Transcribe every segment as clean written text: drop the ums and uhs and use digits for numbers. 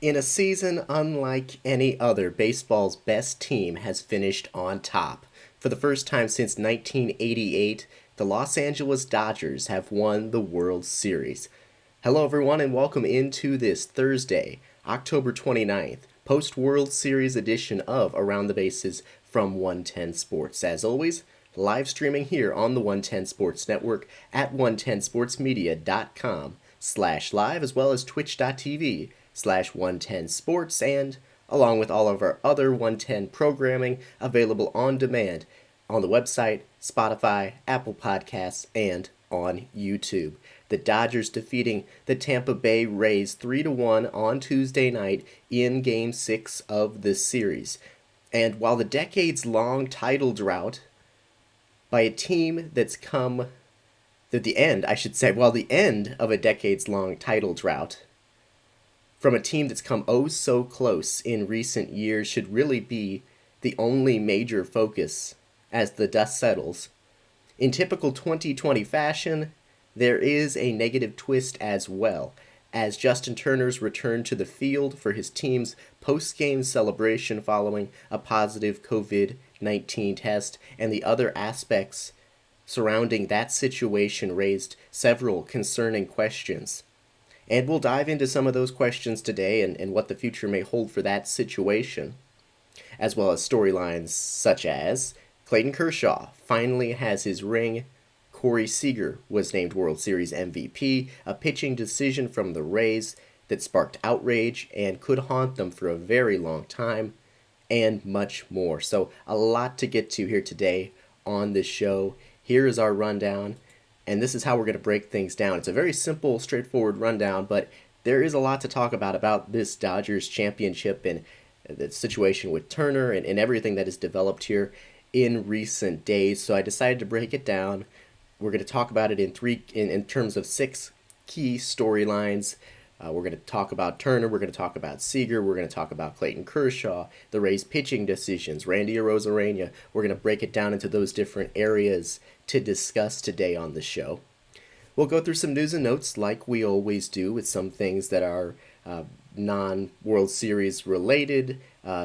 In a season unlike any other, baseball's best team has finished on top. For the first time since 1988, the Los Angeles Dodgers have won the World Series. Hello, everyone, and welcome into this Thursday, October 29th, post-World Series edition of Around the Bases from 110 Sports. As always, live streaming here on the 110 Sports Network at 110sportsmedia.com/live, as well as twitch.tv/110sports, and along with all of our other 110 programming available on demand on the website, Spotify, Apple Podcasts, and on YouTube. The Dodgers defeating the Tampa Bay Rays 3-1 on Tuesday night in Game 6 of this series. And while the decades-long title drought by a team that's come at the end, while the end of a decades-long title drought from a team that's come oh so close in recent years should really be the only major focus as the dust settles. In typical 2020 fashion, there is a negative twist as well, as Justin Turner's return to the field for his team's post-game celebration following a positive COVID-19 test, and the other aspects surrounding that situation raised several concerning questions. And we'll dive into some of those questions today and what the future may hold for that situation, as well as storylines such as Clayton Kershaw finally has his ring, Corey Seager was named World Series MVP, a pitching decision from the Rays that sparked outrage and could haunt them for a very long time, and much more. So a lot to get to here today on this show. Here is our rundown, and this is how we're going to break things down. It's a very simple, straightforward rundown, but there is a lot to talk about this Dodgers championship and the situation with Turner and everything that has developed here in recent days. So I decided to break it down. We're going to talk about it in terms of 6 key storylines. We're going to talk about Turner, we're going to talk about Seager, we're going to talk about Clayton Kershaw, the Rays' pitching decisions, Randy Arozarena. We're going to break it down into those different areas to discuss today on the show. We'll go through some news and notes like we always do, with some things that are non-World Series related,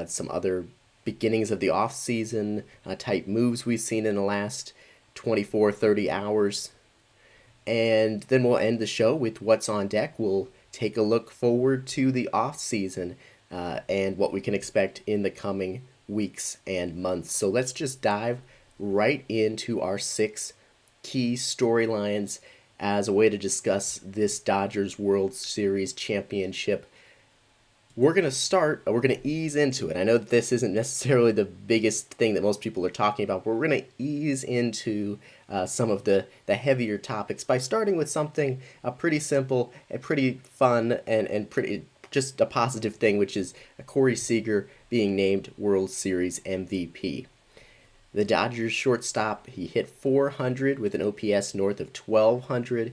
some other beginnings of the offseason type moves we've seen in the last 24-30 hours. And then we'll end the show with what's on deck. We'll take a look forward to the offseason and what we can expect in the coming weeks and months. So let's just dive right into our 6 key storylines as a way to discuss this Dodgers World Series championship. We're going to ease into it. I know that this isn't necessarily the biggest thing that most people are talking about, but we're going to ease into some of the heavier topics by starting with something pretty simple and pretty fun and pretty just a positive thing, which is Corey Seager being named World Series MVP. The Dodgers shortstop, he hit .400 with an OPS north of 1,200,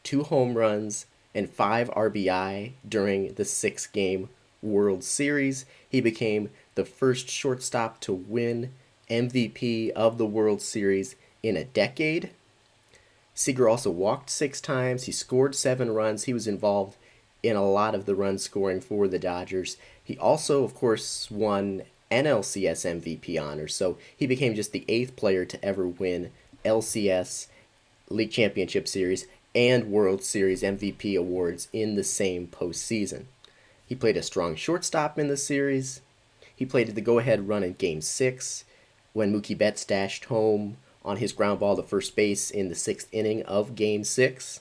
2 home runs, and 5 RBI during the 6-game World Series. He became the first shortstop to win MVP of the World Series in a decade. Seager also walked 6 times. He scored 7 runs. He was involved in a lot of the run scoring for the Dodgers. He also, of course, won NLCS MVP honors, so he became just the 8th player to ever win LCS, League Championship Series, and World Series MVP awards in the same postseason. He played a strong shortstop in the series. He played the go-ahead run in Game 6 when Mookie Betts dashed home on his ground ball to first base in the 6th inning of Game 6.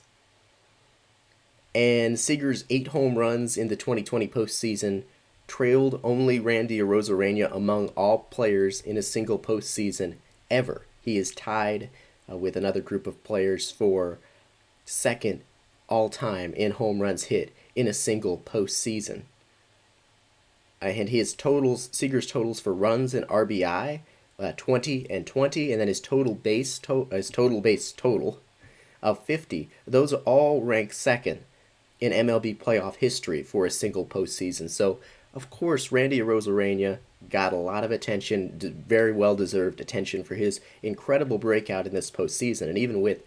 And Seager's 8 home runs in the 2020 postseason trailed only Randy Arozarena among all players in a single postseason ever. He is tied with another group of players for second all-time in home runs hit in a single postseason. And Seager's totals for runs and RBI, 20 and 20, and then his total base total of 50. Those all rank second in MLB playoff history for a single postseason. So, of course, Randy Arozarena got a lot of attention, very well-deserved attention for his incredible breakout in this postseason. And even with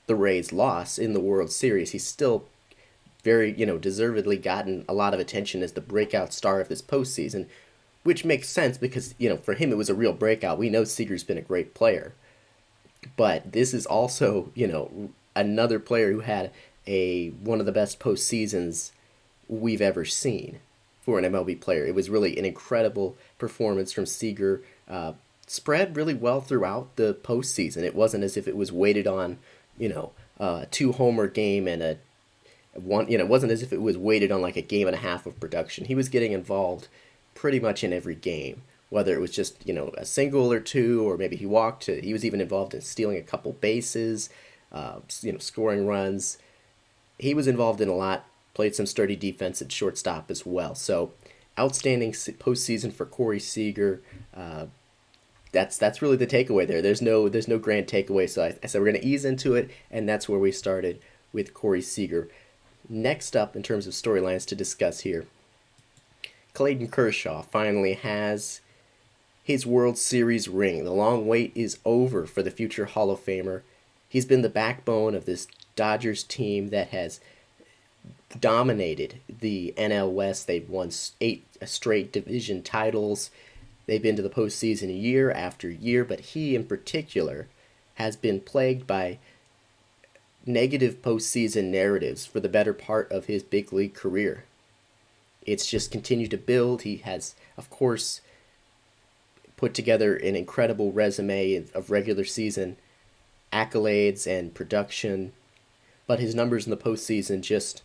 the Rays' loss in the World Series, he still very, deservedly gotten a lot of attention as the breakout star of this postseason, which makes sense because, for him it was a real breakout. We know Seager's been a great player. But this is also, another player who had one of the best postseasons we've ever seen for an MLB player. It was really an incredible performance from Seager. Spread really well throughout the postseason. It wasn't as if it was weighted on, a 2-homer game and a one. It wasn't as if it was weighted on like a game and a half of production. He was getting involved pretty much in every game, whether it was just a single or two, or maybe he walked. He was even involved in stealing a couple bases, scoring runs. He was involved in a lot. Played some sturdy defense at shortstop as well. So, outstanding postseason for Corey Seager. That's really the takeaway there. There's no grand takeaway. So I said we're going to ease into it, and that's where we started with Corey Seager. Next up, in terms of storylines to discuss here, Clayton Kershaw finally has his World Series ring. The long wait is over for the future Hall of Famer. He's been the backbone of this Dodgers team that has dominated the NL West. They've won 8 straight division titles. They've been to the postseason year after year, but he in particular has been plagued by negative postseason narratives for the better part of his big league career. It's just continued to build. He has, of course, put together an incredible resume of regular season accolades and production, but his numbers in the postseason just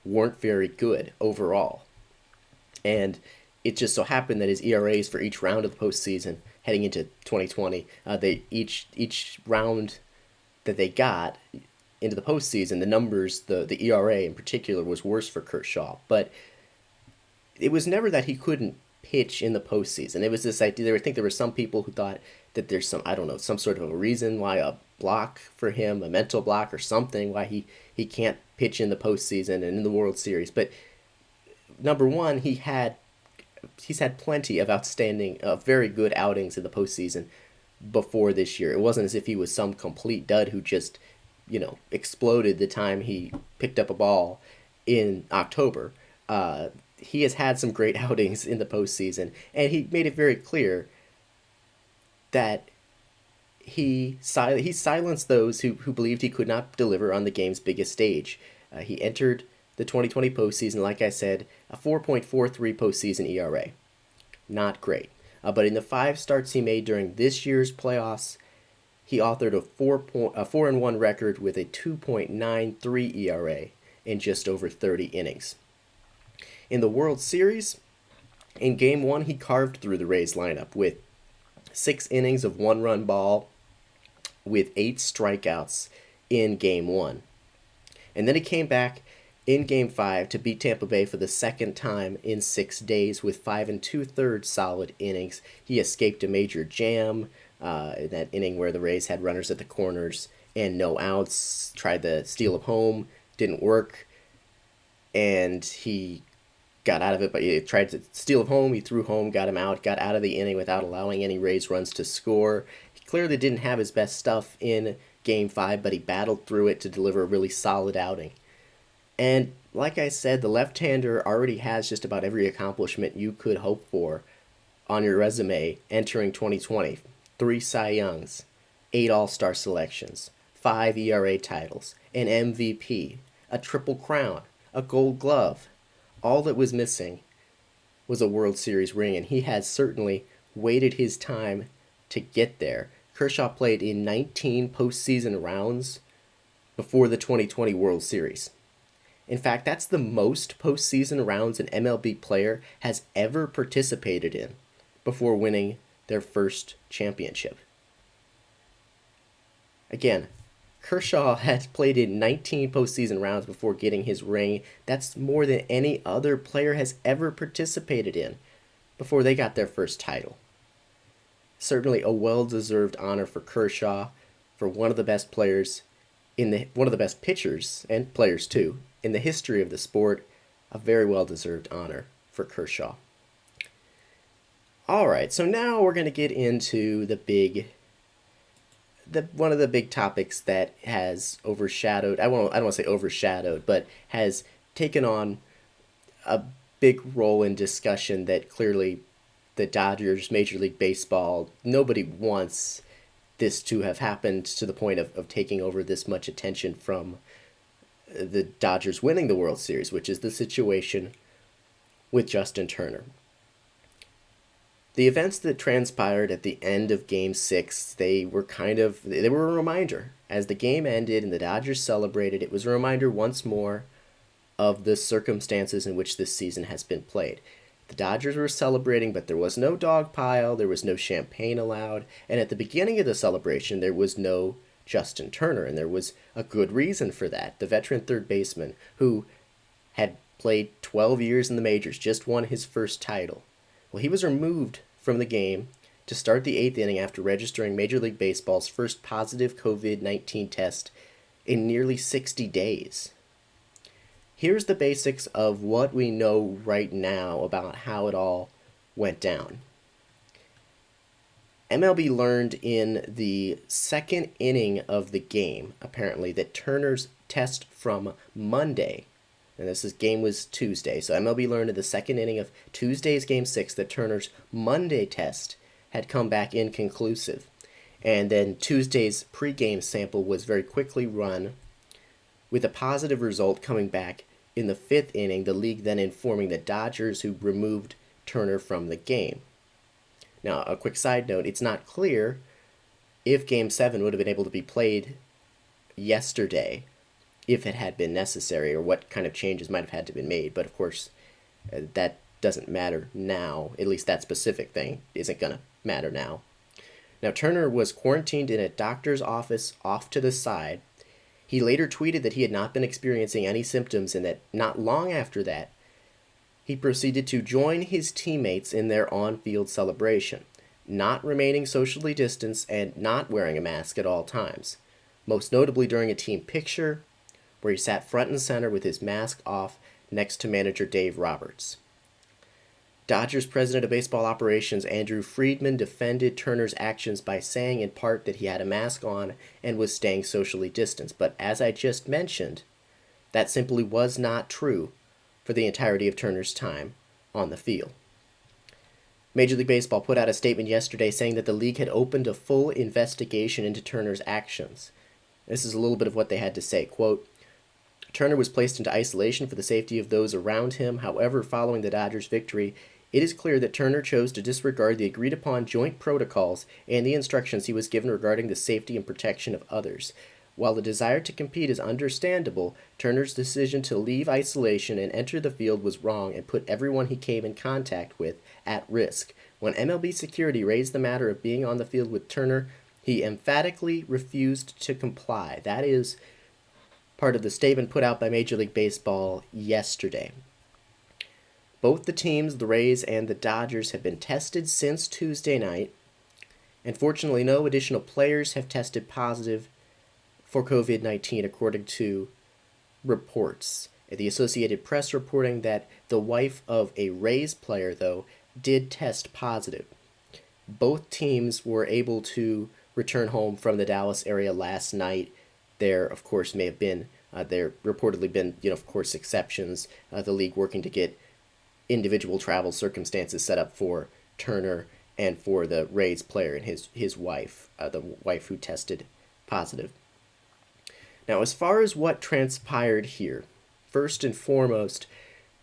weren't very good overall. And it just so happened that his ERAs for each round of the postseason heading into 2020, they each round that they got into the postseason, the numbers, the ERA in particular was worse for Kershaw. But it was never that he couldn't pitch in the postseason. It was this idea. I think there were some people who thought that there's some sort of a reason why, a block for him, a mental block or something, why he can't pitch in the postseason and in the World Series. But number one, he's had plenty of outstanding, very good outings in the postseason before this year. It wasn't as if he was some complete dud who just, exploded the time he picked up a ball in October. He has had some great outings in the postseason, and he made it very clear that he silenced those who believed he could not deliver on the game's biggest stage. He entered the 2020 postseason, like I said, a 4.43 postseason ERA. Not great. But in the 5 starts he made during this year's playoffs, he authored a 4-1 record with a 2.93 ERA in just over 30 innings. In the World Series, in Game 1, he carved through the Rays lineup with 6 innings of 1-run ball with 8 strikeouts in Game 1. And then he came back in Game 5 to beat Tampa Bay for the second time in 6 days with 5 2/3 solid innings. He escaped a major jam in that inning where the Rays had runners at the corners and no outs. Tried the steal of home, didn't work, and he got out of it, but he tried to steal of home, he threw home, got him out, got out of the inning without allowing any Rays runs to score. He clearly didn't have his best stuff in Game 5, but he battled through it to deliver a really solid outing. And like I said, the left-hander already has just about every accomplishment you could hope for on your resume entering 2020. 3 Cy Youngs, 8 All-Star selections, 5 ERA titles, an MVP, a Triple Crown, a Gold Glove. All that was missing was a World Series ring, and he has certainly waited his time to get there. Kershaw played in 19 postseason rounds before the 2020 World Series. In fact, that's the most postseason rounds an MLB player has ever participated in before winning their first championship. Again, Kershaw has played in 19 postseason rounds before getting his ring. That's more than any other player has ever participated in before they got their first title. Certainly a well-deserved honor for Kershaw, for one of the best players one of the best pitchers and players too in the history of the sport. A very well-deserved honor for Kershaw. All right, so now we're going to get into one of the big topics that has overshadowed, I don't want to say overshadowed, but has taken on a big role in discussion that clearly the Dodgers, Major League Baseball, nobody wants this to have happened to the point of taking over this much attention from the Dodgers winning the World Series, which is the situation with Justin Turner. The events that transpired at the end of Game 6, they were a reminder. As the game ended and the Dodgers celebrated, it was a reminder once more of the circumstances in which this season has been played. The Dodgers were celebrating, but there was no dog pile, there was no champagne allowed, and at the beginning of the celebration, there was no Justin Turner, and there was a good reason for that. The veteran third baseman, who had played 12 years in the majors, just won his first title. Well, he was removed from the game to start the 8th inning after registering Major League Baseball's first positive COVID-19 test in nearly 60 days. Here's the basics of what we know right now about how it all went down. MLB learned in the second inning of the game, apparently, that Turner's test from Monday, and game was Tuesday, so MLB learned in the second inning of Tuesday's Game 6 that Turner's Monday test had come back inconclusive. And then Tuesday's pregame sample was very quickly run, with a positive result coming back in the 5th inning, the league then informing the Dodgers, who removed Turner from the game. Now, a quick side note, it's not clear if Game 7 would have been able to be played yesterday if it had been necessary, or what kind of changes might have had to be made. But of course, that doesn't matter now. At least that specific thing isn't going to matter now. Now, Turner was quarantined in a doctor's office off to the side. He later tweeted that he had not been experiencing any symptoms and that not long after that, he proceeded to join his teammates in their on-field celebration, not remaining socially distanced and not wearing a mask at all times, most notably during a team picture where he sat front and center with his mask off next to manager Dave Roberts. Dodgers president of baseball operations Andrew Friedman defended Turner's actions by saying in part that he had a mask on and was staying socially distanced. But as I just mentioned, that simply was not true for the entirety of Turner's time on the field. Major League Baseball put out a statement yesterday saying that the league had opened a full investigation into Turner's actions. This is a little bit of what they had to say. Quote, Turner was placed into isolation for the safety of those around him. However, following the Dodgers' victory, it is clear that Turner chose to disregard the agreed-upon joint protocols and the instructions he was given regarding the safety and protection of others. While the desire to compete is understandable, Turner's decision to leave isolation and enter the field was wrong and put everyone he came in contact with at risk. When MLB security raised the matter of being on the field with Turner, he emphatically refused to comply. That is part of the statement put out by Major League Baseball yesterday. Both the teams, the Rays and the Dodgers, have been tested since Tuesday night, and fortunately no additional players have tested positive for COVID-19 according to reports. The Associated Press reporting that the wife of a Rays player, though, did test positive. Both teams were able to return home from the Dallas area last night. There, of course, may have been, there reportedly been, of course, exceptions. The league working to get individual travel circumstances set up for Turner and for the Rays player and his wife, the wife who tested positive. Now, as far as what transpired here, first and foremost,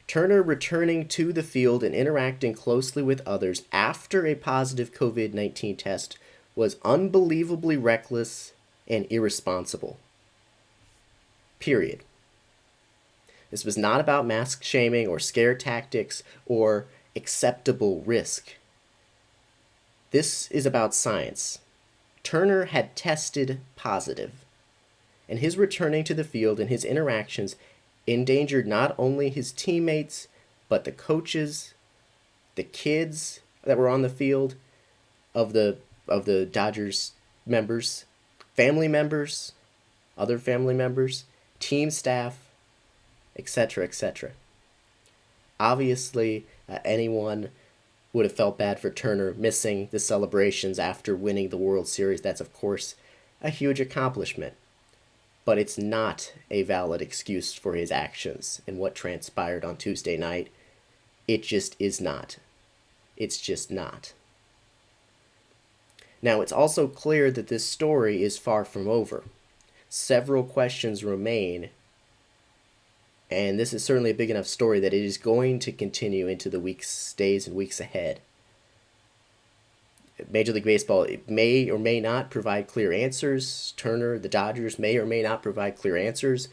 Turner returning to the field and interacting closely with others after a positive COVID-19 test was unbelievably reckless and irresponsible. Period. This was not about mask shaming or scare tactics or acceptable risk. This is about science. Turner had tested positive, and his returning to the field and his interactions endangered not only his teammates, but the coaches, the kids that were on the field, of the Dodgers members, family members, other family members, team staff, etc., etc. Obviously, anyone would have felt bad for Turner missing the celebrations after winning the World Series. That's, of course, a huge accomplishment. but it's not a valid excuse for his actions and what transpired on Tuesday night. It just is not. It's just not. Now, it's also clear that this story is far from over. Several questions remain, and this is certainly a big enough story that it is going to continue into the days and weeks ahead. Major League Baseball may or may not provide clear answers. Turner, the Dodgers, may or may not provide clear answers,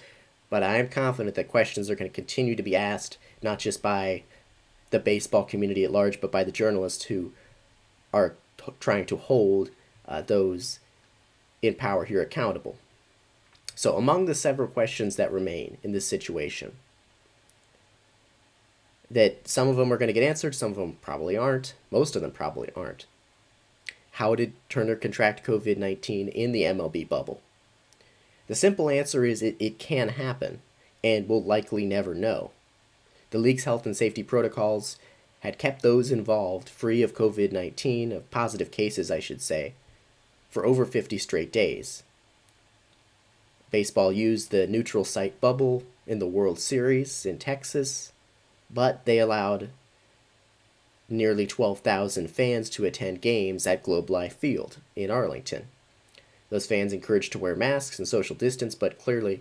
but I am confident that questions are going to continue to be asked, not just by the baseball community at large, but by the journalists who are trying to hold those in power here accountable. So among the several questions that remain in this situation, that some of them are going to get answered, some of them probably aren't, most of them probably aren't. How did Turner contract COVID-19 in the MLB bubble? The simple answer is it can happen, and we'll likely never know. The league's health and safety protocols had kept those involved free of COVID-19, of positive cases, I should say, for over 50 straight days. Baseball used the neutral site bubble in the World Series in Texas, but they allowed nearly 12,000 fans to attend games at Globe Life Field in Arlington. Those fans encouraged to wear masks and social distance, but clearly,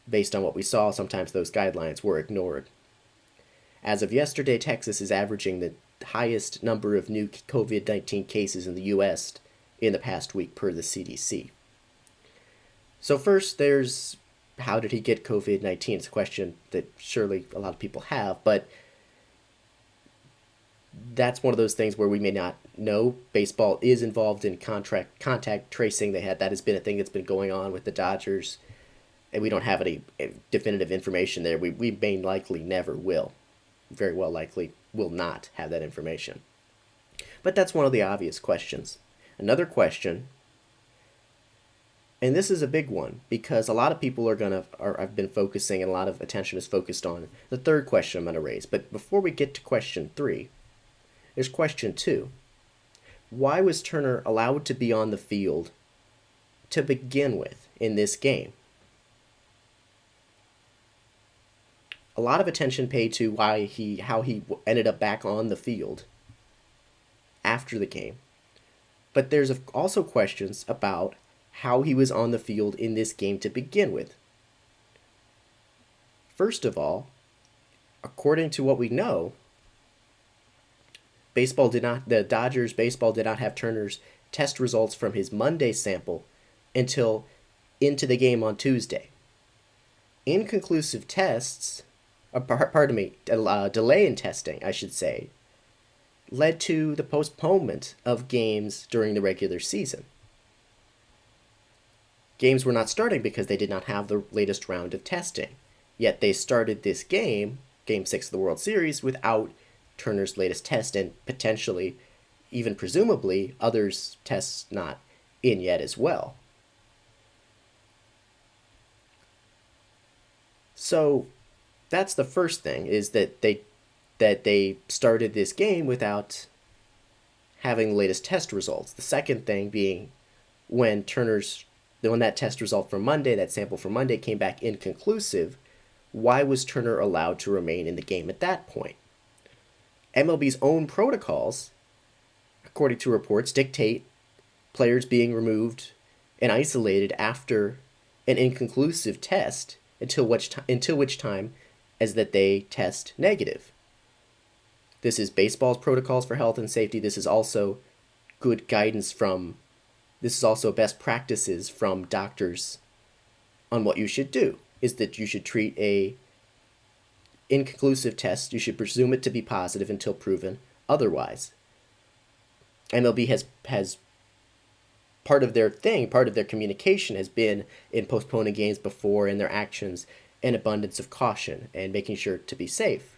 based on what we saw, sometimes those guidelines were ignored. As of yesterday, Texas is averaging the highest number of new COVID-19 cases in the U.S. in the past week per the CDC. So first, there's how did he get COVID-19? It's a question that surely a lot of people have, but that's one of those things where we may not know. Baseball is involved in contact tracing. That has been a thing that's been going on with the Dodgers, and we don't have any definitive information there. We may likely never will. Very well likely will not have that information. But that's one of the obvious questions. Another question, and this is a big one because a lot of people I've been focusing, and a lot of attention is focused on the third question I'm going to raise. But before we get to question 3, there's question 2. Why was Turner allowed to be on the field to begin with in this game? A lot of attention paid to how he ended up back on the field after the game. But there's also questions about how he was on the field in this game to begin with. First of all, according to what we know, the Dodgers baseball did not have Turner's test results from his Monday sample until into the game on Tuesday. Inconclusive tests, delay in testing, I should say, led to the postponement of games during the regular season. Games were not starting because they did not have the latest round of testing. Yet they started this game, Game 6 of the World Series, without Turner's latest test, and potentially, even presumably, others' tests not in yet as well. So that's the first thing, is that they started this game without having the latest test results. The second thing being when that test result from Monday, that sample from Monday, came back inconclusive, why was Turner allowed to remain in the game at that point? MLB's own protocols, according to reports, dictate players being removed and isolated after an inconclusive test until which time as that they test negative. This is baseball's protocols for health and safety. This is also best practices from doctors on what you should do, is that you should treat a inconclusive test, you should presume it to be positive until proven otherwise. MLB has part of their communication has been in postponing games before, in their actions, an abundance of caution and making sure to be safe,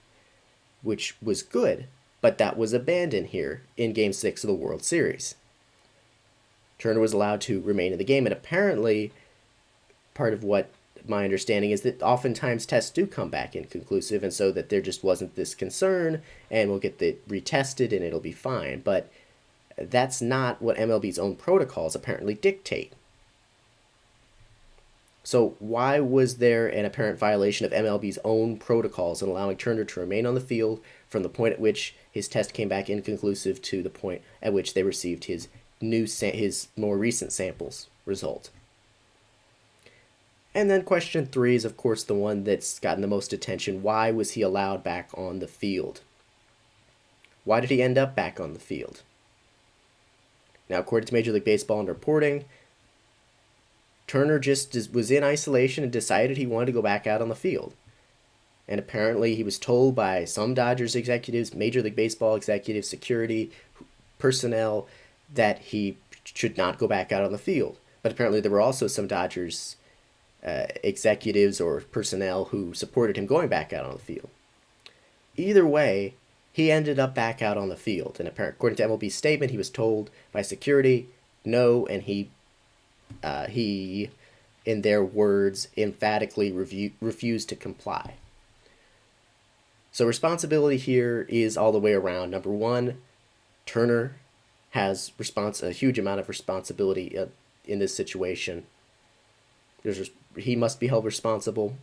which was good, but that was abandoned here in Game 6 of the World Series. Turner was allowed to remain in the game, and apparently part of what my understanding is that oftentimes tests do come back inconclusive, and so that there just wasn't this concern, and we'll get the retested and it'll be fine. But that's not what MLB's own protocols apparently dictate. So why was there an apparent violation of MLB's own protocols in allowing Turner to remain on the field from the point at which his test came back inconclusive to the point at which they received his more recent samples result? And then question 3 is, of course, the one that's gotten the most attention. Why was he allowed back on the field? Why did he end up back on the field? Now, according to Major League Baseball and reporting, Turner just was in isolation and decided he wanted to go back out on the field. And apparently he was told by some Dodgers executives, Major League Baseball executives, security personnel, that he should not go back out on the field. But apparently there were also some Dodgers executives or personnel who supported him going back out on the field. Either way, he ended up back out on the field. And apparently, according to MLB's statement, he was told by security no, and he, in their words, emphatically refused to comply. So responsibility here is all the way around. Number one, Turner has a huge amount of responsibility in this situation. He must be held responsible.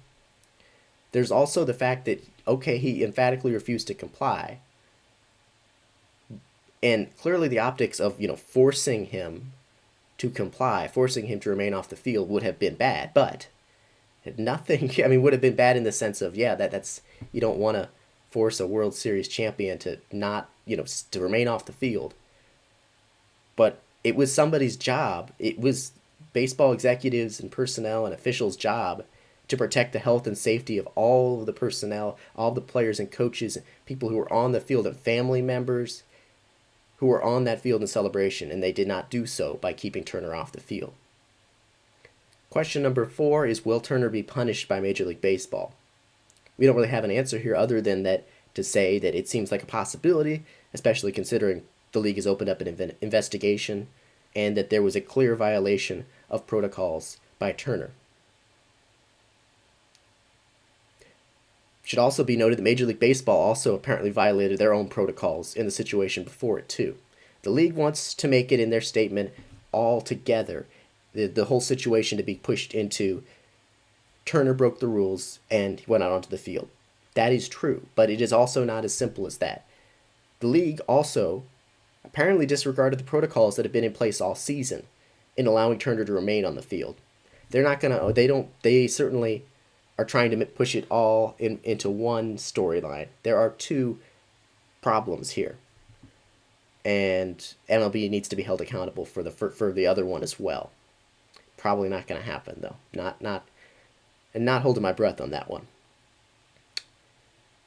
There's also the fact that, okay, he emphatically refused to comply. And clearly the optics of, forcing him to comply, forcing him to remain off the field would have been bad. But nothing, would have been bad in the sense of, that's you don't want to force a World Series champion to not, to remain off the field. But it was somebody's job. It was baseball executives and personnel and officials' job to protect the health and safety of all of the personnel, all the players and coaches, people who were on the field, and family members who were on that field in celebration, and they did not do so by keeping Turner off the field. Question number 4 is, will Turner be punished by Major League Baseball? We don't really have an answer here other than that to say that it seems like a possibility, especially considering the league has opened up an investigation and that there was a clear violation of protocols by Turner. It should also be noted that Major League Baseball also apparently violated their own protocols in the situation before it too. The league wants to make it in their statement all together, the whole situation to be pushed into Turner broke the rules and he went out onto the field. That is true, but it is also not as simple as that. The league also apparently disregarded the protocols that have been in place all season in allowing Turner to remain on the field. They certainly are trying to push it all into one storyline. There are two problems here, and MLB needs to be held accountable for the other one as well. Probably not going to happen though. Not holding my breath on that one.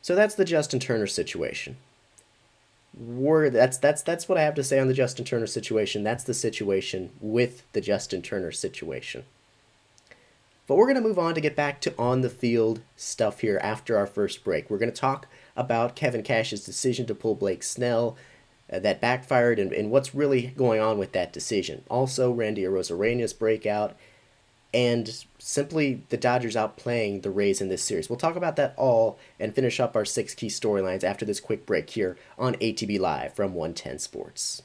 So that's the Justin Turner situation. That's what I have to say on the Justin Turner situation. That's the situation with the Justin Turner situation. But we're going to move on to get back to on-the-field stuff here after our first break. We're going to talk about Kevin Cash's decision to pull Blake Snell that backfired and what's really going on with that decision. Also, Randy Arozarena's breakout and simply the Dodgers outplaying the Rays in this series. We'll talk about that all and finish up our 6 key storylines after this quick break here on ATB Live from 110 Sports.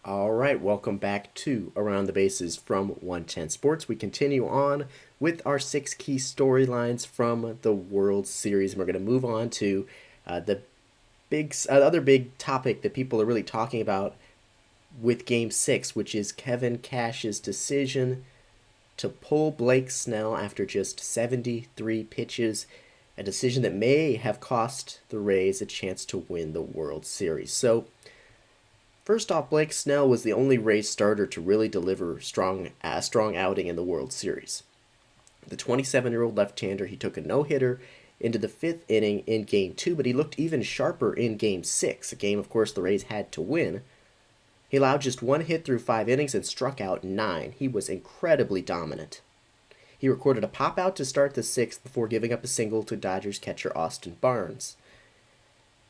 All right, welcome back to Around the Bases from 110 Sports. We continue on with our 6 key storylines from the World Series. And we're going to move on to the other big topic that people are really talking about with Game 6, which is Kevin Cash's decision to pull Blake Snell after just 73 pitches, a decision that may have cost the Rays a chance to win the World Series. So, first off, Blake Snell was the only Rays starter to really deliver a strong outing in the World Series. The 27-year-old left-hander, he took a no-hitter into the 5th inning in Game 2, but he looked even sharper in Game 6, a game, of course, the Rays had to win. He allowed just 1 hit through 5 innings and struck out 9. He was incredibly dominant. He recorded a pop-out to start the 6th before giving up a single to Dodgers catcher Austin Barnes.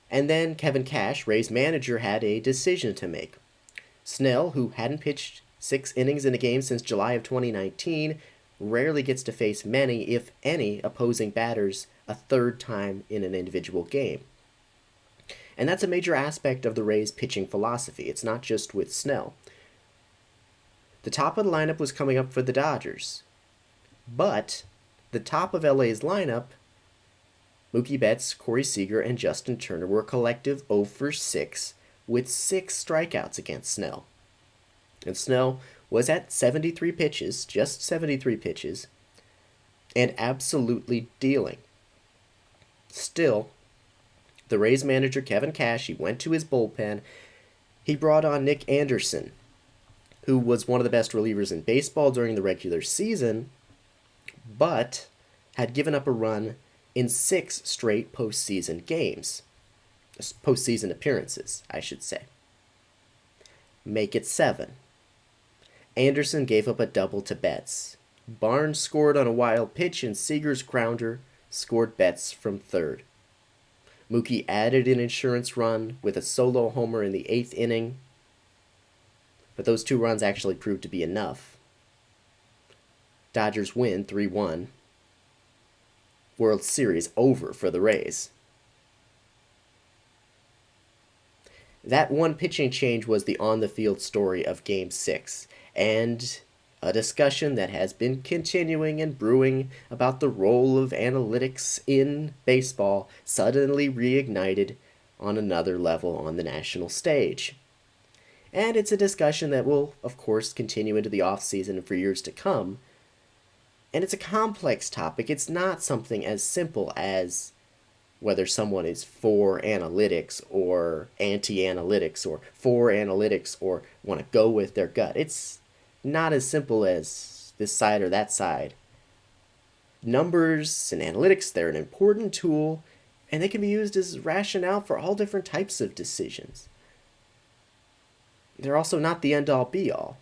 And then Kevin Cash, Rays manager, had a decision to make. Snell, who hadn't pitched 6 innings in a game since July of 2019, rarely gets to face many, if any, opposing batters a third time in an individual game. And that's a major aspect of the Rays' pitching philosophy. It's not just with Snell. The top of the lineup was coming up for the Dodgers. But the top of LA's lineup, Mookie Betts, Corey Seager, and Justin Turner, were a collective 0 for 6 with 6 strikeouts against Snell. And Snell was at 73 pitches, just 73 pitches, and absolutely dealing. Still, the Rays manager, Kevin Cash, he went to his bullpen. He brought on Nick Anderson, who was one of the best relievers in baseball during the regular season, but had given up a run in 6 straight postseason games. Postseason appearances, I should say. Make it 7. Anderson gave up a double to Betts. Barnes scored on a wild pitch, and Seager's grounder scored Betts from third. Mookie added an insurance run with a solo homer in the 8th inning, but those 2 runs actually proved to be enough. Dodgers win 3-1. World Series over for the Rays. That one pitching change was the on-the-field story of Game 6, and a discussion that has been continuing and brewing about the role of analytics in baseball suddenly reignited on another level on the national stage. And it's a discussion that will, of course, continue into the offseason and for years to come. And it's a complex topic. It's not something as simple as whether someone is for analytics or anti-analytics or for analytics or want to go with their gut. It's not as simple as this side or that side. Numbers and analytics, they're an important tool, and they can be used as rationale for all different types of decisions. They're also not the end-all be-all.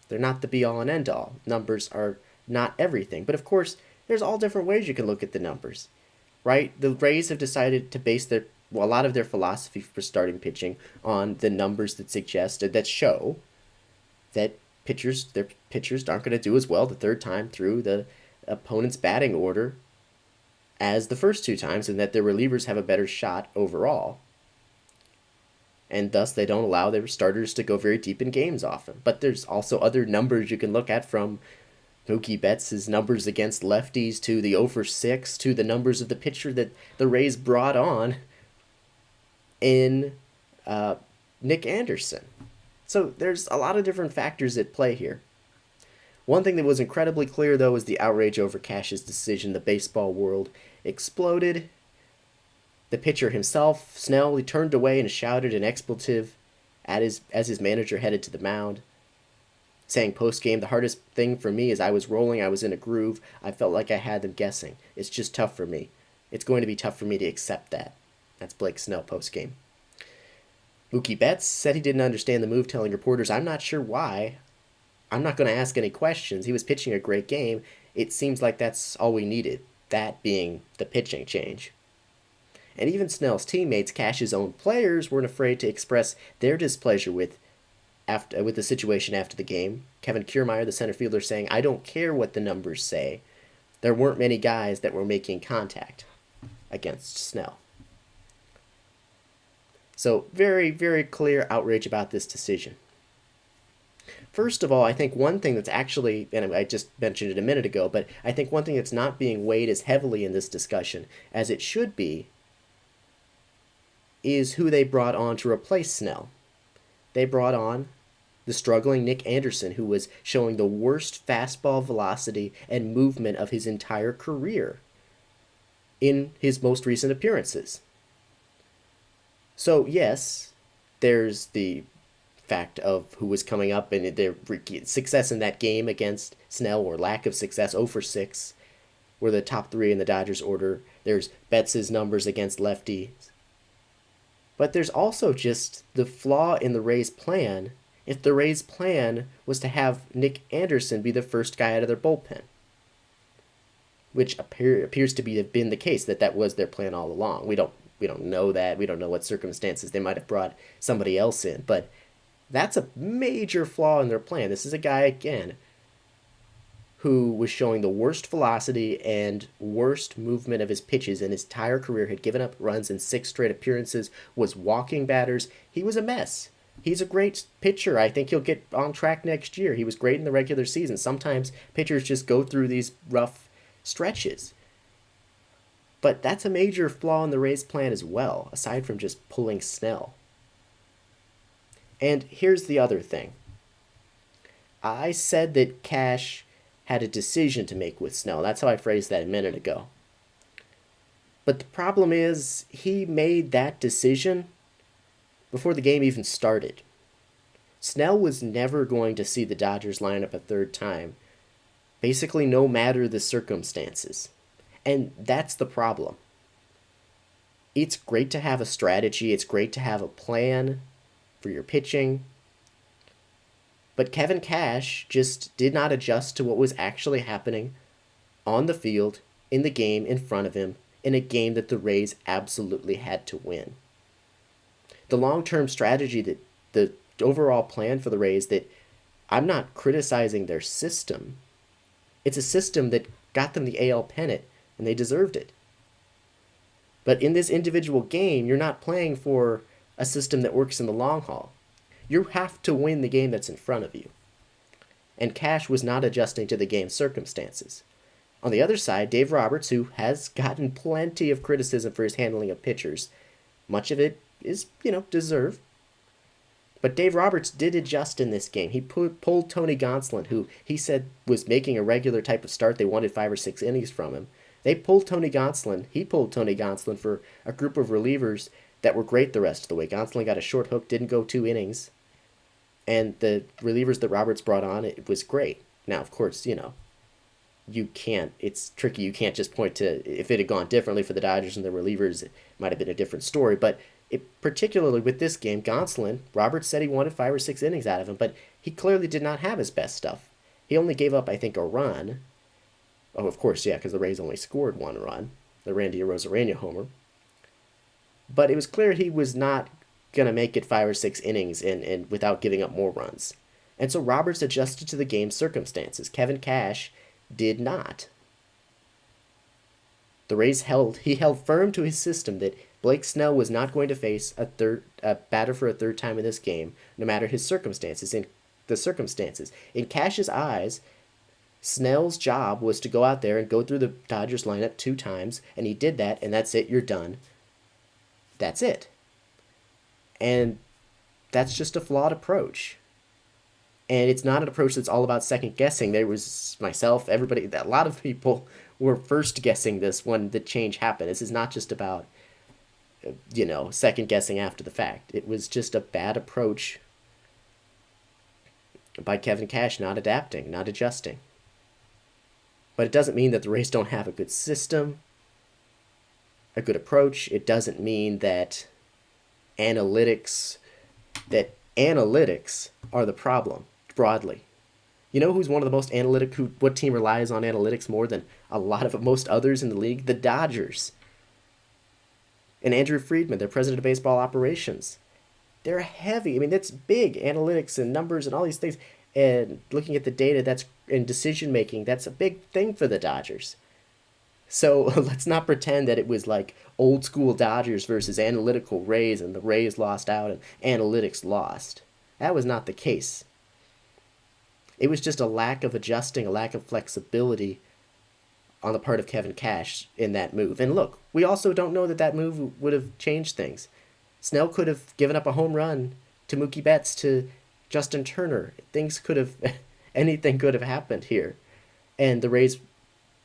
They're not the be-all and end-all. Numbers are not everything. But of course, there's all different ways you can look at the numbers, right? The Rays have decided to base a lot of their philosophy for starting pitching on the numbers that show that their pitchers aren't going to do as well the third time through the opponent's batting order as the first 2 times, and that their relievers have a better shot overall. And thus they don't allow their starters to go very deep in games often. But there's also other numbers you can look at, from Mookie Betts' numbers against lefties to the 0 for 6 to the numbers of the pitcher that the Rays brought on in Nick Anderson. So there's a lot of different factors at play here. One thing that was incredibly clear, though, is the outrage over Cash's decision. The baseball world exploded. The pitcher himself, Snell, he turned away and shouted an expletive as his manager headed to the mound, saying post-game, "The hardest thing for me is I was rolling, I was in a groove, I felt like I had them guessing. It's just tough for me. It's going to be tough for me to accept that." That's Blake Snell post-game. Mookie Betts said he didn't understand the move, telling reporters, "I'm not sure why. I'm not going to ask any questions. He was pitching a great game. It seems like that's all we needed," that being the pitching change. And even Snell's teammates, Cash's own players, weren't afraid to express their displeasure with the situation after the game. Kevin Kiermaier, the center fielder, saying, "I don't care what the numbers say. There weren't many guys that were making contact," against Snell. So very, very clear outrage about this decision. First of all, I think one thing that's actually, and I just mentioned it a minute ago, but I think one thing that's not being weighed as heavily in this discussion as it should be is who they brought on to replace Snell. They brought on the struggling Nick Anderson, who was showing the worst fastball velocity and movement of his entire career in his most recent appearances. So, yes, there's the fact of who was coming up and their success in that game against Snell, or lack of success. 0 for 6 were the top three in the Dodgers order. There's Betts' numbers against lefties. But there's also just the flaw in the Rays' plan. If the Rays' plan was to have Nick Anderson be the first guy out of their bullpen, which appears to have been the case, that was their plan all along. We don't know that. We don't know what circumstances they might have brought somebody else in, but that's a major flaw in their plan. This is a guy, again, who was showing the worst velocity and worst movement of his pitches in his entire career, had given up runs in 6 straight appearances, was walking batters. He was a mess. He's a great pitcher. I think he'll get on track next year. He was great in the regular season. Sometimes pitchers just go through these rough stretches. But that's a major flaw in the Rays' plan as well, aside from just pulling Snell. And here's the other thing. I said that Cash had a decision to make with Snell. That's how I phrased that a minute ago. But the problem is, he made that decision before the game even started. Snell was never going to see the Dodgers line up a third time, basically no matter the circumstances. And that's the problem. It's great to have a strategy. It's great to have a plan for your pitching. But Kevin Cash just did not adjust to what was actually happening on the field, in the game in front of him, in a game that the Rays absolutely had to win. The long-term strategy, that the overall plan for the Rays, that I'm not criticizing their system. It's a system that got them the AL pennant, and they deserved it. But in this individual game, you're not playing for a system that works in the long haul. You have to win the game that's in front of you. And Cash was not adjusting to the game's circumstances. On the other side, Dave Roberts, who has gotten plenty of criticism for his handling of pitchers, much of it is, deserved. But Dave Roberts did adjust in this game. He pulled Tony Gonsolin, who he said was making a regular type of start. They wanted 5 or 6 innings from him. They pulled Tony Gonsolin. He pulled Tony Gonsolin for a group of relievers that were great the rest of the way. Gonsolin got a short hook, didn't go 2 innings. And the relievers that Roberts brought on, it was great. Now, of course, you can't, it's tricky. You can't just point to, if it had gone differently for the Dodgers and the relievers, it might have been a different story. But particularly with this game, Gonsolin, Roberts said he wanted 5 or 6 innings out of him, but he clearly did not have his best stuff. He only gave up, I think, a run. Oh, of course, yeah, because the Rays only scored 1 run, the Randy Arozarena homer. But it was clear he was not going to make it 5 or 6 innings and without giving up more runs. And so Roberts adjusted to the game's circumstances. Kevin Cash did not. The Rays held firm to his system that Blake Snell was not going to face a batter for a third time in this game, no matter his circumstances. In Cash's eyes, Snell's job was to go out there and go through the Dodgers lineup 2 times, and he did that, and that's it, you're done. That's it. And that's just a flawed approach. And it's not an approach that's all about second guessing. There was myself, everybody, a lot of people were first guessing this when the change happened. This is not just about, second guessing after the fact. It was just a bad approach by Kevin Cash, not adapting, not adjusting. But it doesn't mean that the Rays don't have a good system, a good approach. It doesn't mean that analytics are the problem, broadly. You know who's one of the most analytic, what team relies on analytics more than a lot of most others in the league? The Dodgers. And Andrew Friedman, their president of baseball operations. They're heavy. I mean, that's big, analytics and numbers and all these things. And looking at the data, and decision making, that's a big thing for the Dodgers. So let's not pretend that it was like old school Dodgers versus analytical Rays and the Rays lost out and analytics lost. That was not the case. It was just a lack of adjusting, a lack of flexibility on the part of Kevin Cash in that move. And look, we also don't know that that move would have changed things. Snell could have given up a home run to Mookie Betts, to Justin Turner. Things could have, anything could have happened here. And the Rays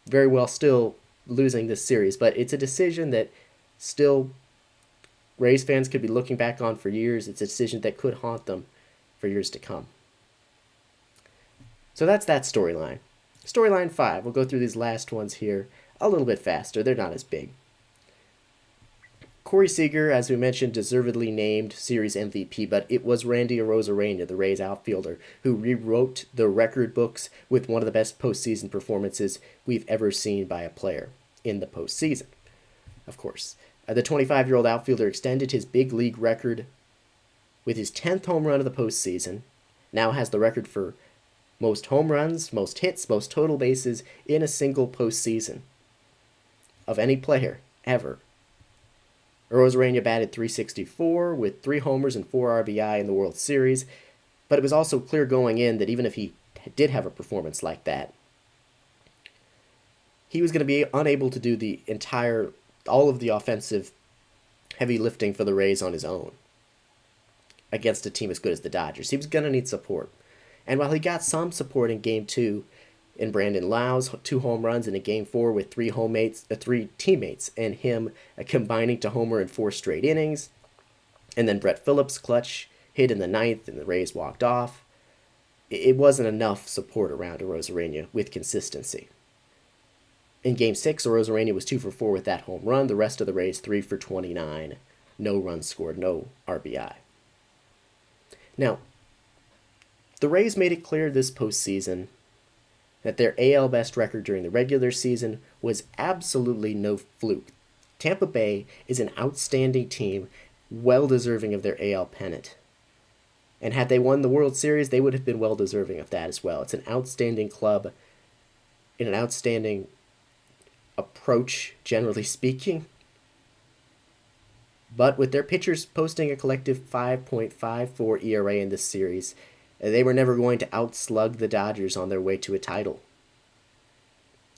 very well still losing this series. But it's a decision that still Rays fans could be looking back on for years. It's a decision that could haunt them for years to come. So that's that storyline. Storyline 5, we'll go through these last ones here a little bit faster. They're not as big. Corey Seager, as we mentioned, deservedly named series MVP, but it was Randy Arozarena, the Rays outfielder, who rewrote the record books with one of the best postseason performances we've ever seen by a player in the postseason. Of course, the 25-year-old outfielder extended his big league record with his 10th home run of the postseason, now has the record for most home runs, most hits, most total bases in a single postseason of any player ever. Arozarena batted .364 with 3 homers and 4 RBI in the World Series, but it was also clear going in that even if he did have a performance like that, he was going to be unable to do all of the offensive heavy lifting for the Rays on his own against a team as good as the Dodgers. He was going to need support. And while he got some support in Game 2 in Brandon Lau's 2 home runs, and in Game 4 with 3 teammates and him combining to homer in 4 straight innings, and then Brett Phillips' clutch hit in the 9th and the Rays walked off, it wasn't enough support around Arozarena with consistency. In Game 6, Arozarena was 2 for 4 with that home run. The rest of the Rays 3 for 29. No runs scored, no RBI. Now, the Rays made it clear this postseason that their AL best record during the regular season was absolutely no fluke. Tampa Bay is an outstanding team, well deserving of their AL pennant. And had they won the World Series, they would have been well deserving of that as well. It's an outstanding club in an outstanding approach, generally speaking. But with their pitchers posting a collective 5.54 ERA in this series, they were never going to outslug the Dodgers on their way to a title.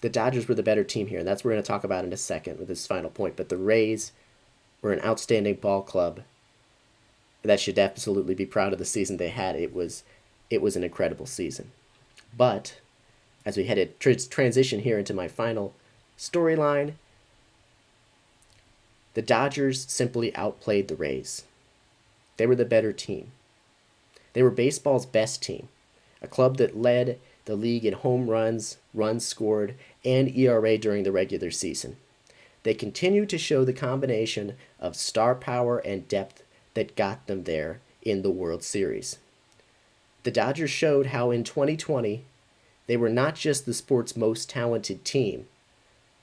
The Dodgers were the better team here, and that's what we're going to talk about in a second with this final point. But the Rays were an outstanding ball club that should absolutely be proud of the season they had. It was an incredible season. But as we headed transition here into my final storyline, the Dodgers simply outplayed the Rays. They were the better team. They were baseball's best team, a club that led the league in home runs, runs scored, and ERA during the regular season. They continue to show the combination of star power and depth that got them there in the World Series. The Dodgers showed how in 2020, they were not just the sport's most talented team,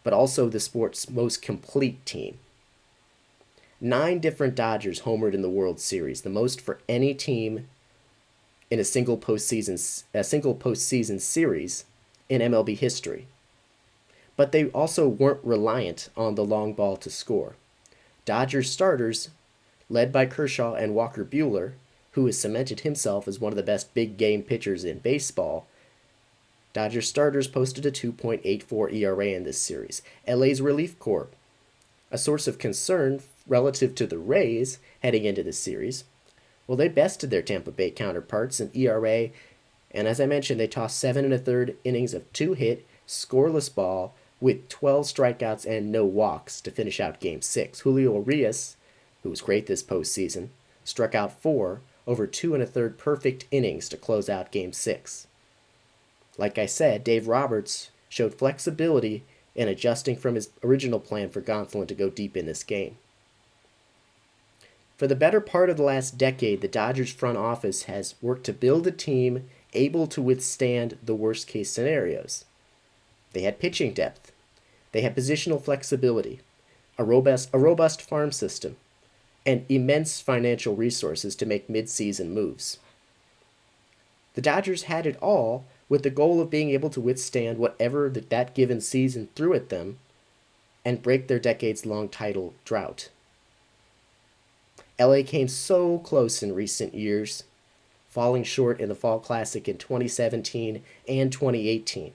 but also the sport's most complete team. 9 different Dodgers homered in the World Series, the most for any team in a single postseason series in MLB history. But they also weren't reliant on the long ball to score. Dodgers starters, led by Kershaw and Walker Buehler, who has cemented himself as one of the best big game pitchers in baseball, Dodgers starters posted a 2.84 ERA in this series. LA's relief corps, a source of concern relative to the Rays heading into this series, well, they bested their Tampa Bay counterparts in ERA, and as I mentioned, they tossed 7 1/3 innings of 2-hit, scoreless ball with 12 strikeouts and no walks to finish out Game 6. Julio Urias, who was great this postseason, struck out 4 over 2 1/3 perfect innings to close out Game 6. Like I said, Dave Roberts showed flexibility in adjusting from his original plan for Gonsolin to go deep in this game. For the better part of the last decade, the Dodgers front office has worked to build a team able to withstand the worst-case scenarios. They had pitching depth. They had positional flexibility, a robust farm system, and immense financial resources to make mid-season moves. The Dodgers had it all with the goal of being able to withstand whatever that given season threw at them and break their decades-long title drought. LA came so close in recent years, falling short in the Fall Classic in 2017 and 2018.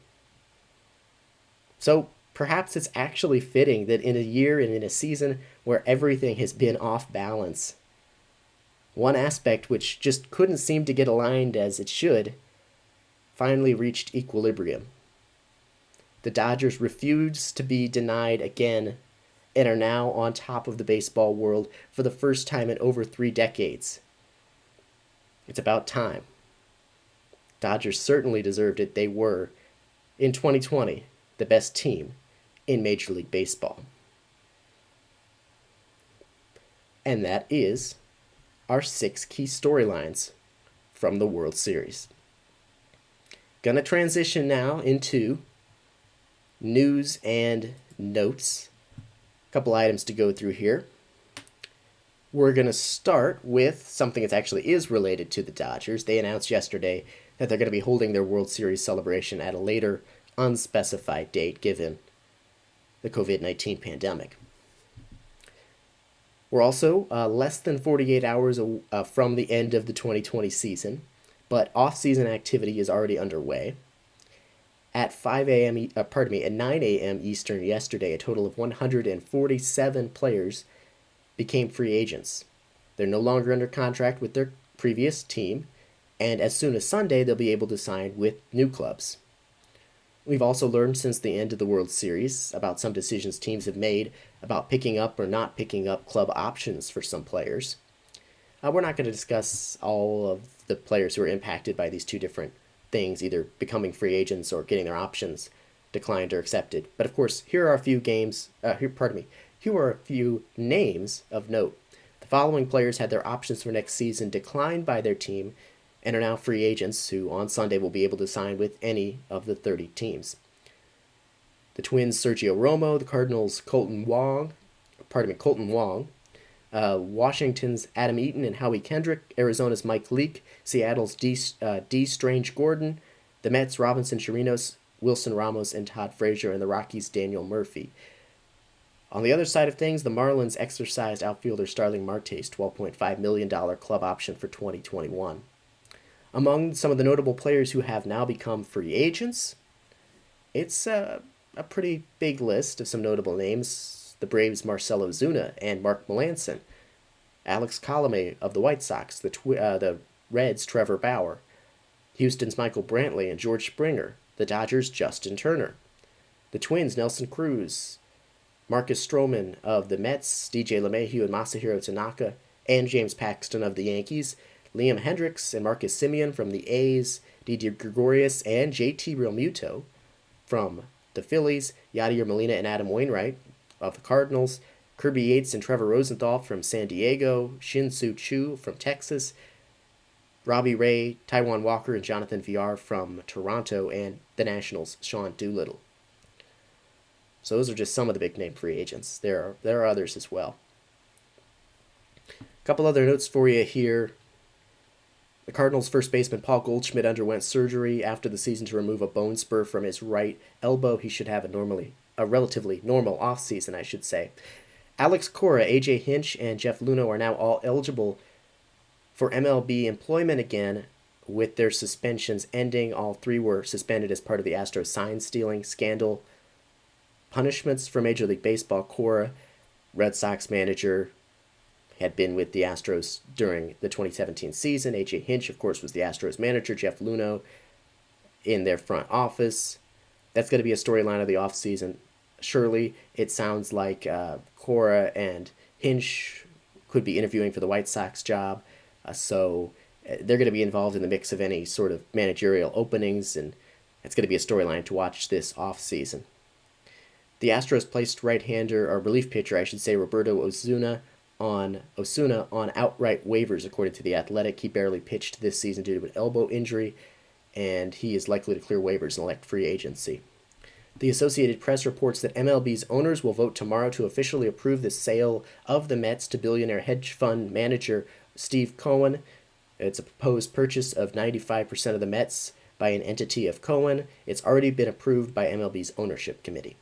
So perhaps it's actually fitting that in a year and in a season where everything has been off balance, one aspect which just couldn't seem to get aligned as it should finally reached equilibrium. The Dodgers refused to be denied again and are now on top of the baseball world for the first time in over 3 decades. It's about time. Dodgers certainly deserved it. They were, in 2020, the best team in Major League Baseball. And that is our 6 key storylines from the World Series. Gonna transition now into news and notes. A couple items to go through here. We're going to start with something that actually is related to the Dodgers. They announced yesterday that they're going to be holding their World Series celebration at a later, unspecified date given the COVID-19 pandemic. We're also less than 48 hours from the end of the 2020 season, but off-season activity is already underway. At 9 a.m. Eastern yesterday, a total of 147 players became free agents. They're no longer under contract with their previous team, and as soon as Sunday, they'll be able to sign with new clubs. We've also learned since the end of the World Series about some decisions teams have made about picking up or not picking up club options for some players. We're not going to discuss all of the players who are impacted by these two different things, either becoming free agents or getting their options declined or accepted. But of course, here are a few names of note. The following players had their options for next season declined by their team and are now free agents who on Sunday will be able to sign with any of the 30 teams. The Twins' Sergio Romo, the Cardinals' Colton Wong, Washington's Adam Eaton and Howie Kendrick, Arizona's Mike Leake, Seattle's D. Strange Gordon, the Mets' Robinson Chirinos, Wilson Ramos, and Todd Frazier, and the Rockies' Daniel Murphy. On the other side of things, the Marlins exercised outfielder Starling Marte's $12.5 million club option for 2021. Among some of the notable players who have now become free agents, it's a pretty big list of some notable names. The Braves' Marcell Ozuna and Mark Melancon, Alex Colomé of the White Sox, the Reds' Trevor Bauer, Houston's Michael Brantley and George Springer, the Dodgers' Justin Turner, the Twins' Nelson Cruz, Marcus Stroman of the Mets, DJ LeMahieu and Masahiro Tanaka, and James Paxton of the Yankees, Liam Hendriks and Marcus Semien from the A's, Didi Gregorius and JT Realmuto from the Phillies, Yadier Molina and Adam Wainwright of the Cardinals, Kirby Yates and Trevor Rosenthal from San Diego, Shin-Soo Choo from Texas, Robbie Ray, Taijuan Walker, and Jonathan Villar from Toronto, and the Nationals' Sean Doolittle. So those are just some of the big-name free agents. There are others as well. A couple other notes for you here. The Cardinals' first baseman Paul Goldschmidt underwent surgery after the season to remove a bone spur from his right elbow. He should have a relatively normal offseason, I should say. Alex Cora, AJ Hinch, and Jeff Luhnow are now all eligible for MLB employment again, with their suspensions ending. All 3 were suspended as part of the Astros sign-stealing scandal. Punishments for Major League Baseball: Cora, Red Sox manager, had been with the Astros during the 2017 season. AJ Hinch, of course, was the Astros manager. Jeff Luhnow in their front office. That's going to be a storyline of the offseason. Surely, it sounds like Cora and Hinch could be interviewing for the White Sox job. So they're going to be involved in the mix of any sort of managerial openings, and it's going to be a storyline to watch this offseason. The Astros placed relief pitcher, I should say, Roberto Osuna on outright waivers, according to The Athletic. He barely pitched this season due to an elbow injury, and he is likely to clear waivers and elect free agency. The Associated Press reports that MLB's owners will vote tomorrow to officially approve the sale of the Mets to billionaire hedge fund manager Steve Cohen. It's a proposed purchase of 95% of the Mets by an entity of Cohen. It's already been approved by MLB's ownership committee.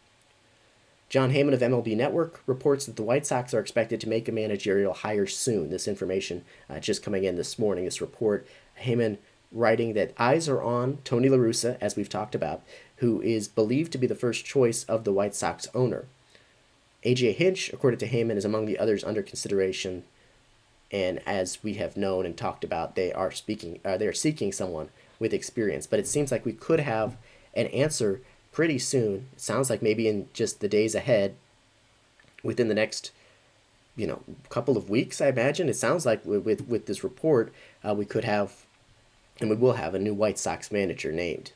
John Heyman of MLB Network reports that the White Sox are expected to make a managerial hire soon. This information just coming in this morning, this report. Heyman writing that eyes are on Tony La Russa, as we've talked about, who is believed to be the first choice of the White Sox owner. A.J. Hinch, according to Heyman, is among the others under consideration, and as we have known and talked about, they are seeking someone with experience. But it seems like we could have an answer pretty soon. It sounds like maybe in just the days ahead, within the next couple of weeks, I imagine. It sounds like with this report, we could have, and we will have, a new White Sox manager named.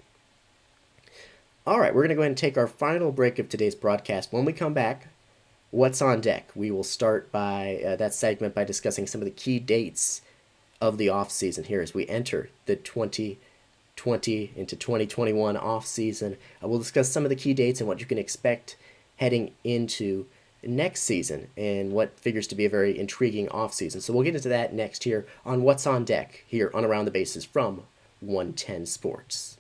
All right, we're going to go ahead and take our final break of today's broadcast. When we come back, what's on deck? We will start by that segment by discussing some of the key dates of the offseason here as we enter the 2020 into 2021 offseason. We'll discuss some of the key dates and what you can expect heading into next season and what figures to be a very intriguing offseason. So we'll get into that next here on What's on Deck here on Around the Bases from 110 Sports.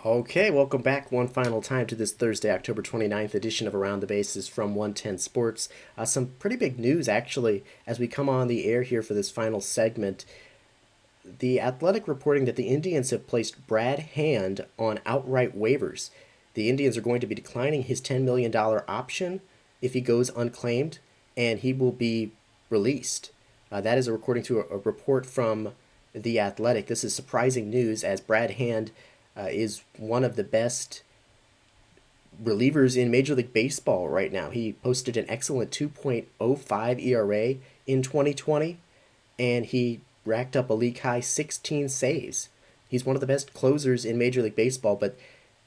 Okay, welcome back one final time to this Thursday, October 29th edition of Around the Bases from 110 Sports. Some pretty big news, actually, as we come on the air here for this final segment. The Athletic reporting that the Indians have placed Brad Hand on outright waivers. The Indians are going to be declining his $10 million option if he goes unclaimed, and he will be released. That is according to a report from The Athletic. This is surprising news as Brad Hand is one of the best relievers in Major League Baseball right now. He posted an excellent 2.05 ERA in 2020, and he racked up a league-high 16 saves. He's one of the best closers in Major League Baseball, but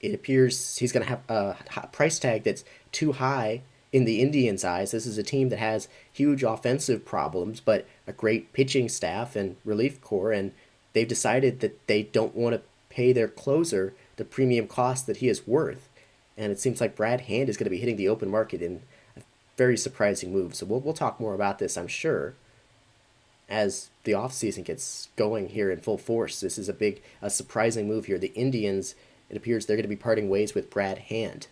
it appears he's going to have a price tag that's too high in the Indians' eyes. This is a team that has huge offensive problems, but a great pitching staff and relief corps, and they've decided that they don't want to pay their closer the premium cost that he is worth. And it seems like Brad Hand is going to be hitting the open market in a very surprising move. So we'll talk more about this, I'm sure, as the offseason gets going here in full force. This is a surprising move here. The Indians, it appears they're going to be parting ways with Brad Hand.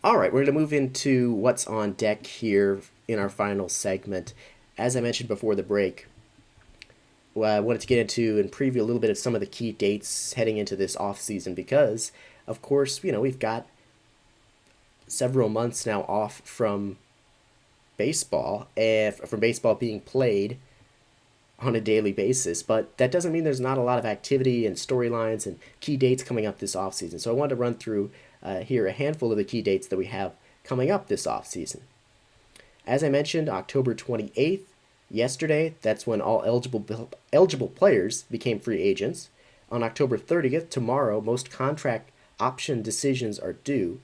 All right, we're going to move into what's on deck here in our final segment. As I mentioned before the break, I wanted to get into and preview a little bit of some of the key dates heading into this offseason because, of course, we've got several months now off from baseball, from baseball being played on a daily basis, but that doesn't mean there's not a lot of activity and storylines and key dates coming up this offseason. So I wanted to run through here a handful of the key dates that we have coming up this offseason. As I mentioned, October 28th, yesterday, that's when all eligible players became free agents. On October 30th, tomorrow, most contract option decisions are due.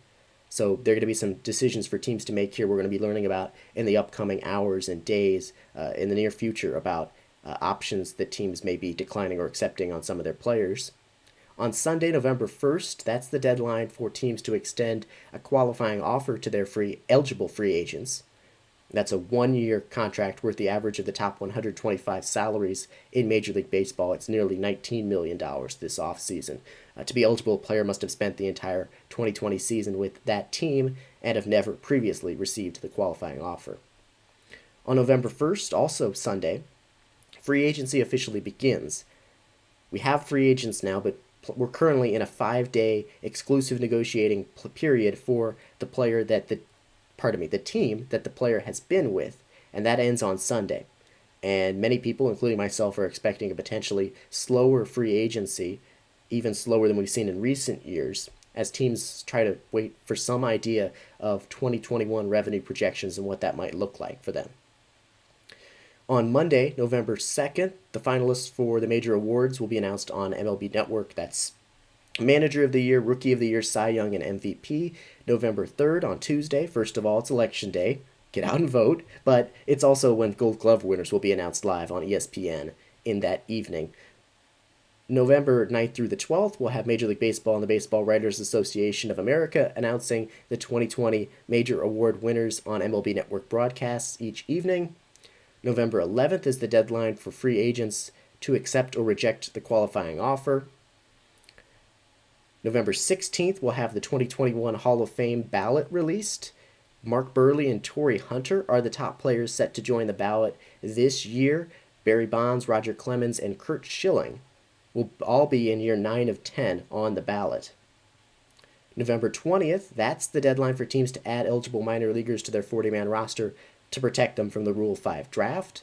So there are going to be some decisions for teams to make here we're going to be learning about in the upcoming hours and days in the near future about options that teams may be declining or accepting on some of their players. On Sunday, November 1st, that's the deadline for teams to extend a qualifying offer to their eligible free agents. That's a one-year contract worth the average of the top 125 salaries in Major League Baseball. It's nearly $19 million this offseason. To be eligible, a player must have spent the entire 2020 season with that team and have never previously received the qualifying offer. On November 1st, also Sunday, free agency officially begins. We have free agents now, but we're currently in a 5-day exclusive negotiating period for the team that the player has been with, and that ends on Sunday. And many people, including myself, are expecting a potentially slower free agency, even slower than we've seen in recent years, as teams try to wait for some idea of 2021 revenue projections and what that might look like for them. On Monday, November 2nd, the finalists for the major awards will be announced on MLB Network. That's Manager of the Year, Rookie of the Year, Cy Young, and MVP. November 3rd, on Tuesday. First of all, it's Election Day. Get out and vote. But it's also when Gold Glove winners will be announced live on ESPN in that evening. November 9th through the 12th, we'll have Major League Baseball and the Baseball Writers Association of America announcing the 2020 Major Award winners on MLB Network broadcasts each evening. November 11th is the deadline for free agents to accept or reject the qualifying offer. November 16th, we'll have the 2021 Hall of Fame ballot released. Mark Burley and Torrey Hunter are the top players set to join the ballot this year. Barry Bonds, Roger Clemens, and Curt Schilling will all be in year 9 of 10 on the ballot. November 20th, that's the deadline for teams to add eligible minor leaguers to their 40-man roster to protect them from the Rule 5 draft.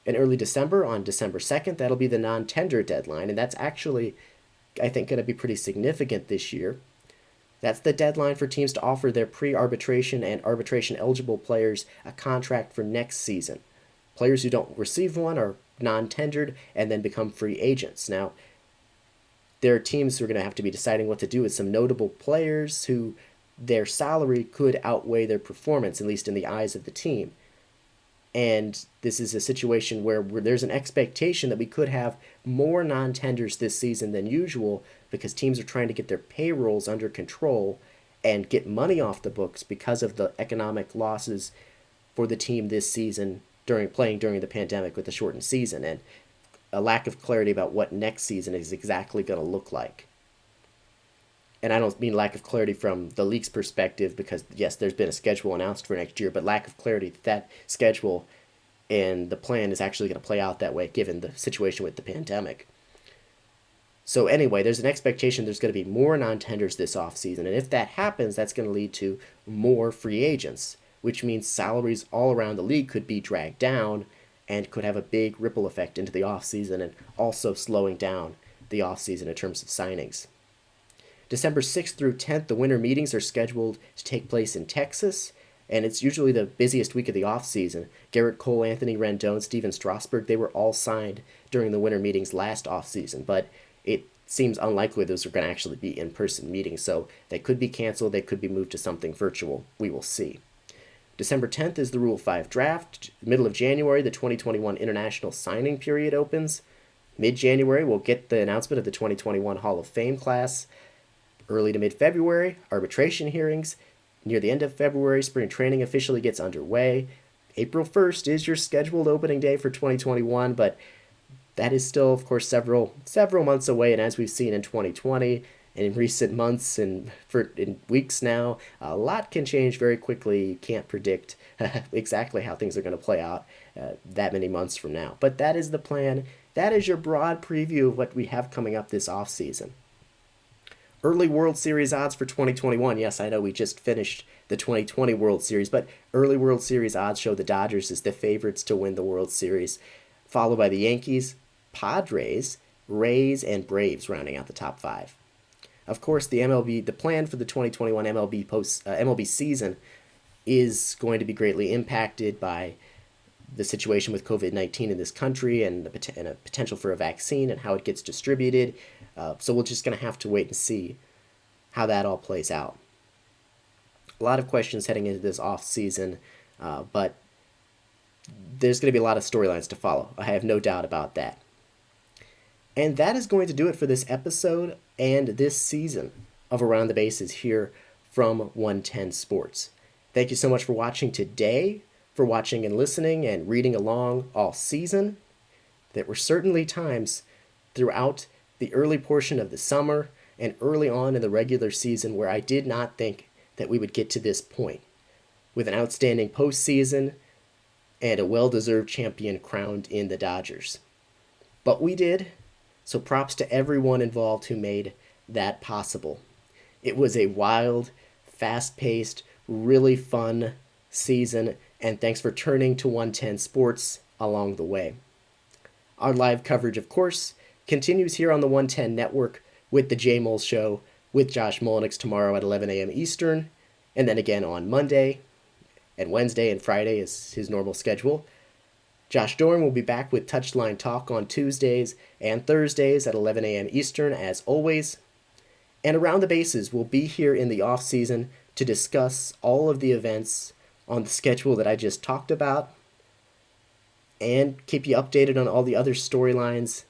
In early December, on December 2nd, that'll be the non-tender deadline, and that's actually, I think, going to be pretty significant this year. That's the deadline for teams to offer their pre-arbitration and arbitration-eligible players a contract for next season. Players who don't receive one are non-tendered and then become free agents. Now, there are teams who are going to have to be deciding what to do with some notable players who their salary could outweigh their performance, at least in the eyes of the team. And this is a situation where there's an expectation that we could have more non-tenders this season than usual because teams are trying to get their payrolls under control and get money off the books because of the economic losses for the team this season during the pandemic with the shortened season and a lack of clarity about what next season is exactly going to look like. And I don't mean lack of clarity from the league's perspective because, yes, there's been a schedule announced for next year, but lack of clarity that schedule and the plan is actually going to play out that way given the situation with the pandemic. So anyway, there's an expectation there's going to be more non-tenders this offseason, and if that happens, that's going to lead to more free agents, which means salaries all around the league could be dragged down and could have a big ripple effect into the offseason and also slowing down the offseason in terms of signings. December 6th through 10th, the winter meetings are scheduled to take place in Texas, and it's usually the busiest week of the offseason. Garrett Cole, Anthony Rendon, Steven Strasburg, they were all signed during the winter meetings last offseason, but it seems unlikely those are going to actually be in-person meetings, so they could be canceled, they could be moved to something virtual. We will see. December 10th is the Rule 5 draft. Middle of January, the 2021 international signing period opens. Mid-January, we'll get the announcement of the 2021 Hall of Fame class. Early to mid-February, arbitration hearings. Near the end of February, spring training officially gets underway. April 1st is your scheduled opening day for 2021, but that is still, of course, several months away. And as we've seen in 2020 and in recent months and in weeks now, a lot can change very quickly. You can't predict exactly how things are going to play out that many months from now. But that is the plan. That is your broad preview of what we have coming up this offseason. Early World Series odds for 2021. Yes, I know we just finished the 2020 World Series, but early World Series odds show the Dodgers as the favorites to win the World Series, followed by the Yankees, Padres, Rays, and Braves rounding out the top 5. Of course, the plan for the 2021 MLB season is going to be greatly impacted by the situation with COVID-19 in this country and a potential for a vaccine and how it gets distributed. So we're just going to have to wait and see how that all plays out. A lot of questions heading into this off season, but there's going to be a lot of storylines to follow. I have no doubt about that. And that is going to do it for this episode and this season of Around the Bases here from 110 Sports. Thank you so much for watching today, for watching and listening and reading along all season. There were certainly times throughout the early portion of the summer and early on in the regular season where I did not think that we would get to this point, with an outstanding postseason and a well-deserved champion crowned in the Dodgers. But we did, so props to everyone involved who made that possible. It was a wild, fast-paced, really fun season, and thanks for turning to 110 Sports along the way. Our live coverage, of course, continues here on the 110 Network with the J Mole Show with Josh Molinix tomorrow at 11 a.m. Eastern, and then again on Monday and Wednesday and Friday is his normal schedule. Josh Dorn will be back with Touchline Talk on Tuesdays and Thursdays at 11 a.m. Eastern, as always. And Around the Bases will be here in the off-season to discuss all of the events on the schedule that I just talked about and keep you updated on all the other storylines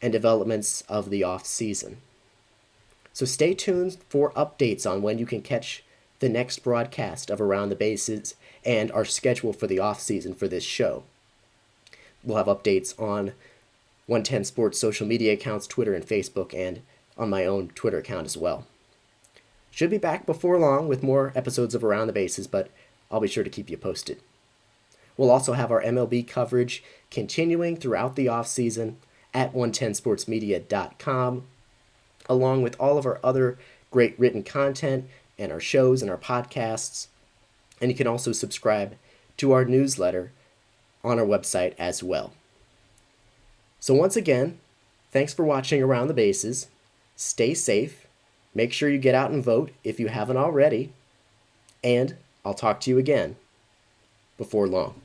and developments of the off-season. So stay tuned for updates on when you can catch the next broadcast of Around the Bases and our schedule for the off-season for this show. We'll have updates on 110 Sports social media accounts, Twitter and Facebook, and on my own Twitter account as well. Should be back before long with more episodes of Around the Bases, but I'll be sure to keep you posted. We'll also have our MLB coverage continuing throughout the off-season at 110sportsmedia.com, along with all of our other great written content and our shows and our podcasts. And you can also subscribe to our newsletter on our website as well. So once again, thanks for watching Around the Bases. Stay safe. Make sure you get out and vote if you haven't already. And I'll talk to you again before long.